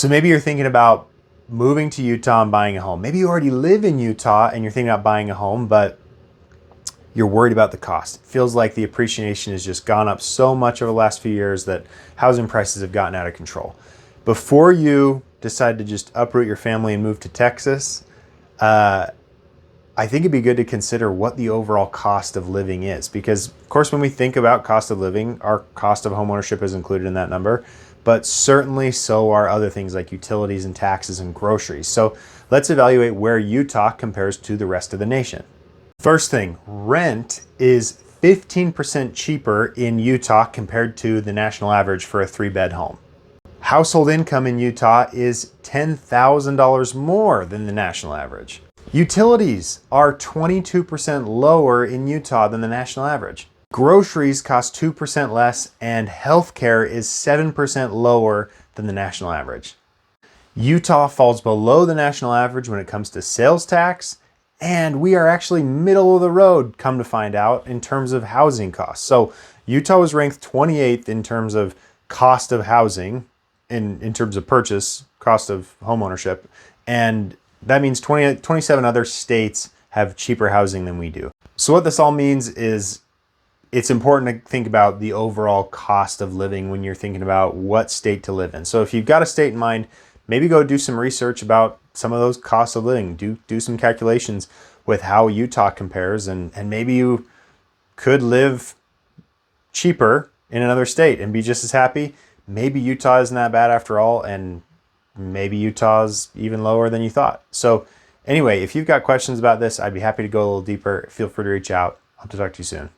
So maybe you're thinking about moving to Utah and buying a home. Maybe you already live in Utah and you're thinking about buying a home, but you're worried about the cost. It feels like the appreciation has just gone up so much over the last few years that housing prices have gotten out of control. Before you decide to just uproot your family and move to Texas, I think it'd be good to consider what the overall cost of living is. Because, of course, when we think about cost of living, our cost of homeownership is included in that number. But certainly so are other things like utilities and taxes and groceries. So let's evaluate where Utah compares to the rest of the nation. First thing, rent is 15% cheaper in Utah compared to the national average for a 3-bed home. Household income in Utah is $10,000 more than the national average. Utilities are 22% lower in Utah than the national average. Groceries cost 2% less, and healthcare is 7% lower than the national average. Utah falls below the national average when it comes to sales tax, and we are actually middle of the road, come to find out, in terms of housing costs. So Utah was ranked 28th in terms of cost of housing, in terms of purchase, cost of homeownership, and that means 27 other states have cheaper housing than we do. So what this all means is it's important to think about the overall cost of living when you're thinking about what state to live in. So if you've got a state in mind, maybe go do some research about some of those costs of living. Do some calculations with how Utah compares, and maybe you could live cheaper in another state and be just as happy. Maybe Utah isn't that bad after all, and maybe Utah's even lower than you thought. So anyway, if you've got questions about this, I'd be happy to go a little deeper. Feel free to reach out. Hope to talk to you soon.